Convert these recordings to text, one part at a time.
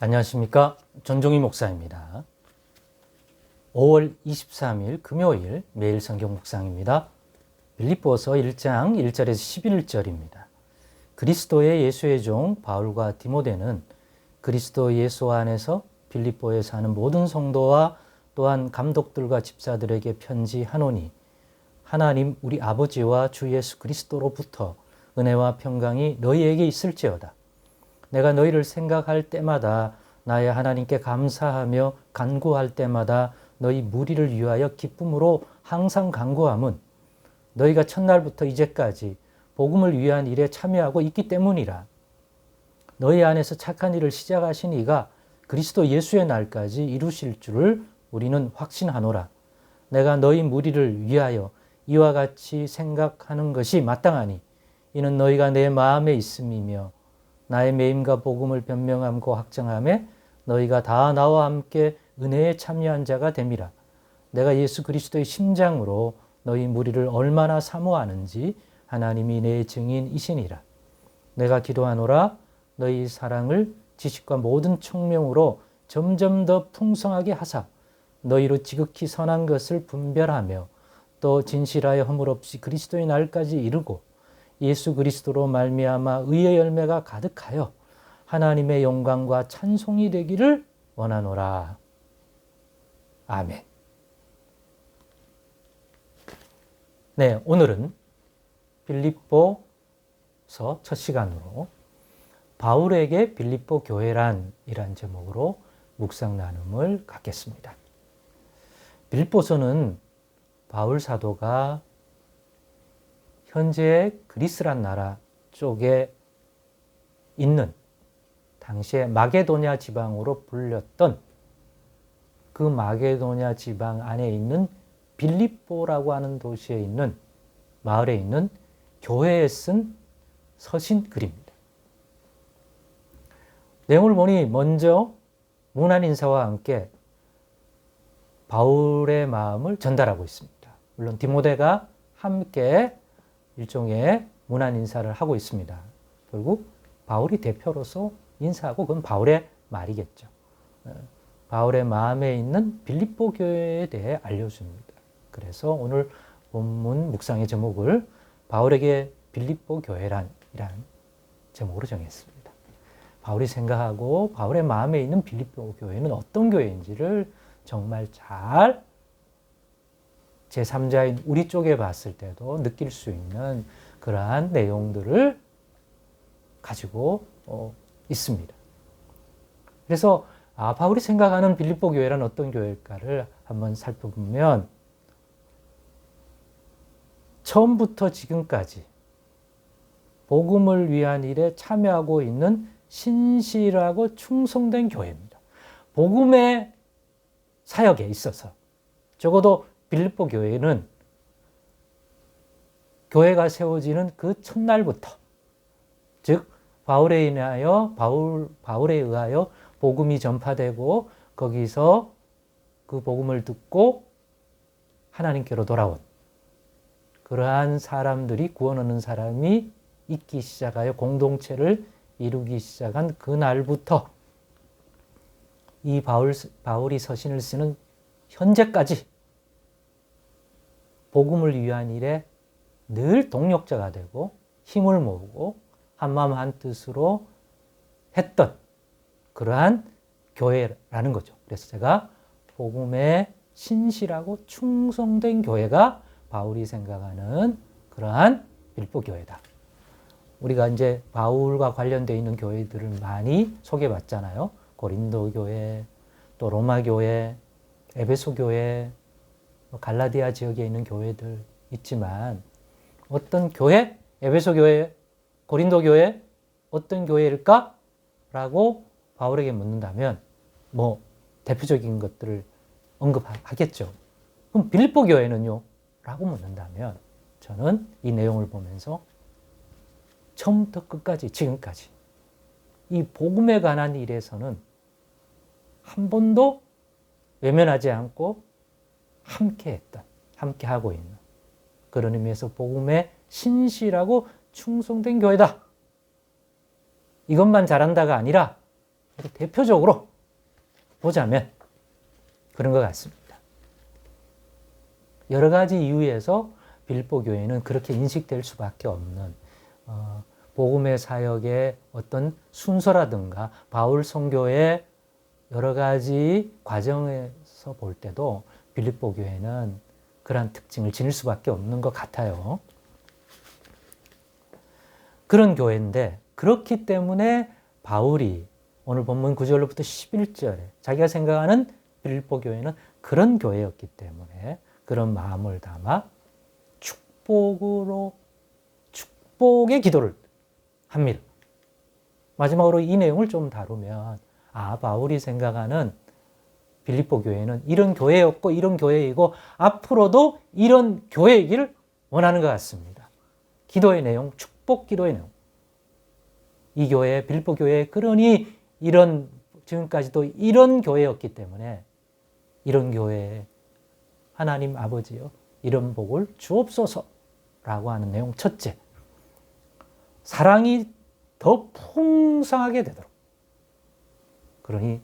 안녕하십니까. 전종희 목사입니다. 5월 23일 금요일 매일 성경 묵상입니다. 빌립보서 1장 1절에서 11절입니다. 그리스도의 예수의 종 바울과 디모데는 그리스도 예수 안에서 빌립보에 사는 모든 성도와 또한 감독들과 집사들에게 편지하노니 하나님 우리 아버지와 주 예수 그리스도로부터 은혜와 평강이 너희에게 있을지어다. 내가 너희를 생각할 때마다 나의 하나님께 감사하며 간구할 때마다 너희 무리를 위하여 기쁨으로 항상 간구함은 너희가 첫날부터 이제까지 복음을 위한 일에 참여하고 있기 때문이라. 너희 안에서 착한 일을 시작하신 이가 그리스도 예수의 날까지 이루실 줄을 우리는 확신하노라. 내가 너희 무리를 위하여 이와 같이 생각하는 것이 마땅하니 이는 너희가 내 마음에 있음이며 나의 매임과 복음을 변명함고 확정함에 너희가 다 나와 함께 은혜에 참여한 자가 됨이라. 내가 예수 그리스도의 심장으로 너희 무리를 얼마나 사모하는지 하나님이 내 증인이시니라. 내가 기도하노라. 너희 사랑을 지식과 모든 총명으로 점점 더 풍성하게 하사 너희로 지극히 선한 것을 분별하며 또 진실하여 허물 없이 그리스도의 날까지 이르고 예수 그리스도로 말미암아 의의 열매가 가득하여 하나님의 영광과 찬송이 되기를 원하노라. 아멘. 네, 오늘은 빌립보서 첫 시간으로 바울에게 빌립보 교회란이란 제목으로 묵상 나눔을 갖겠습니다. 빌립보서는 바울 사도가 현재 그리스란 나라 쪽에 있는 당시에 마게도냐 지방으로 불렸던 그 마게도냐 지방 안에 있는 빌립보라고 하는 도시에 있는 마을에 있는 교회에 쓴 서신 글입니다. 내용을 보니 먼저 문안 인사와 함께 바울의 마음을 전달하고 있습니다. 물론 디모데가 함께 일종의 문안 인사를 하고 있습니다. 결국 바울이 대표로서 인사하고 그건 바울의 말이겠죠. 바울의 마음에 있는 빌립보 교회에 대해 알려줍니다. 그래서 오늘 본문 묵상의 제목을 바울에게 빌립보 교회란이라는 제목으로 정했습니다. 바울이 생각하고 바울의 마음에 있는 빌립보 교회는 어떤 교회인지를 정말 잘 제3자인 우리 쪽에 봤을 때도 느낄 수 있는 그러한 내용들을 가지고 있습니다. 그래서 바울이 생각하는 빌립보 교회란 어떤 교회일까를 한번 살펴보면 처음부터 지금까지 복음을 위한 일에 참여하고 있는 신실하고 충성된 교회입니다. 복음의 사역에 있어서 적어도 빌립보 교회는 교회가 세워지는 그 첫날부터 즉 바울에 의하여 복음이 전파되고 거기서 그 복음을 듣고 하나님께로 돌아온 그러한 사람들이 구원 얻는 사람이 있기 시작하여 공동체를 이루기 시작한 그날부터 이 바울이 서신을 쓰는 현재까지 복음을 위한 일에 늘 동력자가 되고 힘을 모으고 한마음 한뜻으로 했던 그러한 교회라는 거죠. 그래서 제가 복음에 신실하고 충성된 교회가 바울이 생각하는 그러한 빌립보 교회다. 우리가 이제 바울과 관련되어 있는 교회들을 많이 소개받잖아요. 고린도 교회, 또 로마 교회, 에베소 교회, 갈라디아 지역에 있는 교회들 있지만 어떤 교회, 에베소 교회, 고린도 교회, 어떤 교회일까? 라고 바울에게 묻는다면 대표적인 것들을 언급하겠죠. 그럼 빌립보 교회는요? 라고 묻는다면 저는 이 내용을 보면서 처음부터 끝까지 지금까지 이 복음에 관한 일에서는 한 번도 외면하지 않고 함께하고 있는 그런 의미에서 복음에 신실하고 충성된 교회다. 이것만 잘한다가 아니라 대표적으로 보자면 그런 것 같습니다. 여러 가지 이유에서 빌립보 교회는 그렇게 인식될 수밖에 없는 복음의 사역의 어떤 순서라든가 바울 선교의 여러 가지 과정에서 볼 때도 빌립보 교회는 그러한 특징을 지닐 수밖에 없는 것 같아요. 그런 교회인데 그렇기 때문에 바울이 오늘 본문 9절로부터 11절에 자기가 생각하는 빌립보 교회는 그런 교회였기 때문에 그런 마음을 담아 축복의 기도를 합니다. 마지막으로 이 내용을 좀 다루면 바울이 생각하는 빌립보 교회는 이런 교회였고 이런 교회이고 앞으로도 이런 교회이기를 원하는 것 같습니다. 기도의 내용, 축복 기도의 내용. 이 교회, 빌립보 교회, 그러니 지금까지도 이런 교회였기 때문에 이런 교회에 하나님 아버지여 이런 복을 주옵소서라고 하는 내용. 첫째, 사랑이 더 풍성하게 되도록. 그러니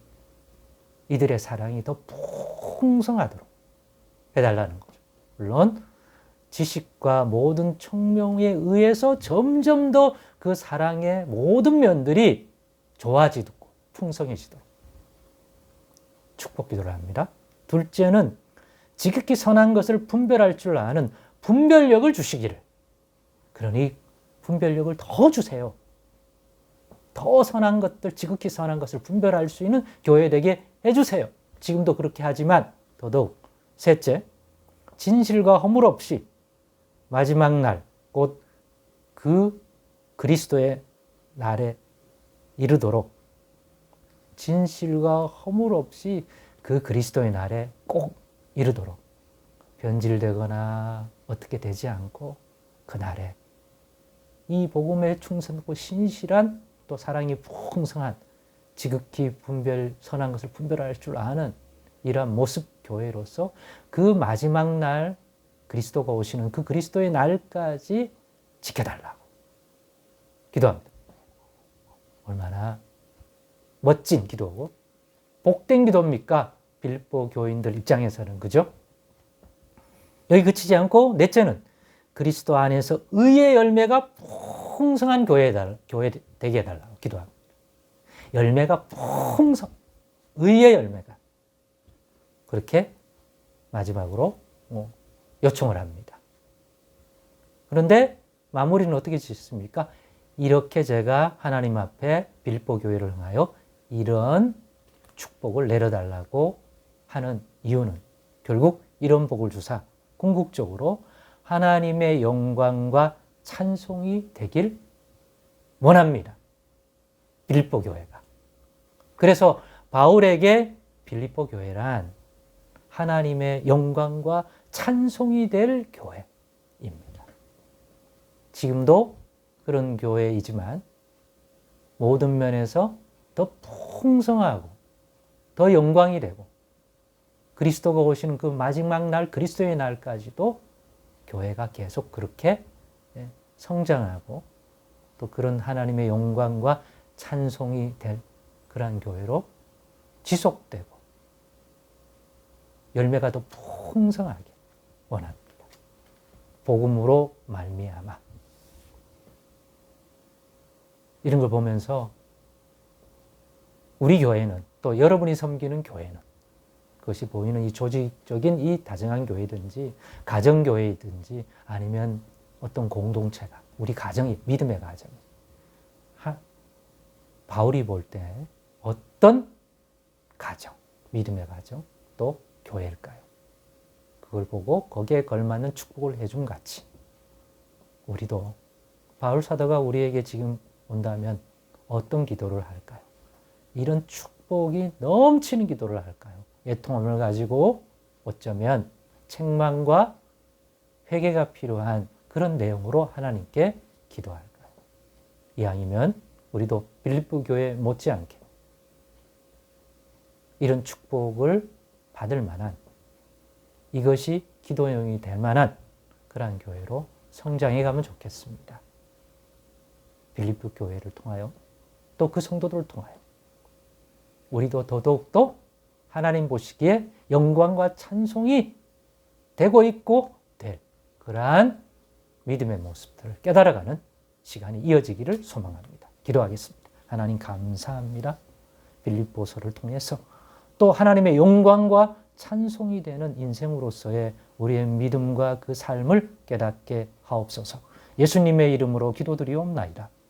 이들의 사랑이 더 풍성하도록 해달라는 거죠. 물론 지식과 모든 총명에 의해서 점점 더 그 사랑의 모든 면들이 좋아지고 풍성해지도록 축복 기도를 합니다. 둘째는 지극히 선한 것을 분별할 줄 아는 분별력을 주시기를. 그러니 분별력을 더 주세요. 더 선한 것들, 지극히 선한 것을 분별할 수 있는 교회 되게 해주세요. 지금도 그렇게 하지만 더더욱. 셋째, 진실과 허물 없이 마지막 날, 곧 그 그리스도의 날에 이르도록 진실과 허물 없이 그 그리스도의 날에 꼭 이르도록 변질되거나 어떻게 되지 않고 그 날에 이 복음에 충성하고 신실한 또 사랑이 풍성한 지극히 선한 것을 분별할 줄 아는 이러한 모습 교회로서 그 마지막 날 그리스도가 오시는 그 그리스도의 날까지 지켜달라고 기도합니다. 얼마나 멋진 기도고 복된 기도입니까? 빌립보 교인들 입장에서는. 그죠? 여기 그치지 않고 넷째는 그리스도 안에서 의의 열매가 풍성한 교회 되게 해달라고 기도합니다. 열매가 의의 열매가. 그렇게 마지막으로 요청을 합니다. 그런데 마무리는 어떻게 짓습니까? 이렇게 제가 하나님 앞에 빌립보 교회를 향하여 이런 축복을 내려달라고 하는 이유는 결국 이런 복을 주사 궁극적으로 하나님의 영광과 찬송이 되길 원합니다. 빌립보 교회가. 그래서 바울에게 빌립보 교회란 하나님의 영광과 찬송이 될 교회입니다. 지금도 그런 교회이지만 모든 면에서 더 풍성하고 더 영광이 되고 그리스도가 오시는 그 마지막 날 그리스도의 날까지도 교회가 계속 그렇게 성장하고 또 그런 하나님의 영광과 찬송이 될 그러한 교회로 지속되고 열매가 더 풍성하게 원합니다. 복음으로 말미암아. 이런 걸 보면서 우리 교회는 또 여러분이 섬기는 교회는 그것이 보이는 이 조직적인 이 다정한 교회든지 가정교회이든지 아니면 어떤 공동체가 우리 가정이 믿음의 가정 바울이 볼 때 어떤 가정, 믿음의 가정 또 교회일까요? 그걸 보고 거기에 걸맞는 축복을 해준 같이 우리도 바울 사도가 우리에게 지금 온다면 어떤 기도를 할까요? 이런 축복이 넘치는 기도를 할까요? 애통함을 가지고 어쩌면 책망과 회개가 필요한 그런 내용으로 하나님께 기도할까요? 이왕이면 우리도 빌립보 교회 못지않게 이런 축복을 받을 만한 이것이 기도 내용이 될 만한 그러한 교회로 성장해 가면 좋겠습니다. 빌립보 교회를 통하여 또 그 성도들을 통하여 우리도 더더욱더 하나님 보시기에 영광과 찬송이 되고 있고 될 그러한 믿음의 모습들을 깨달아가는 시간이 이어지기를 소망합니다. 기도하겠습니다. 하나님 감사합니다. 빌립보서를 통해서 또 하나님의 영광과 찬송이 되는 인생으로서의 우리의 믿음과 그 삶을 깨닫게 하옵소서. 예수님의 이름으로 기도드리옵나이다.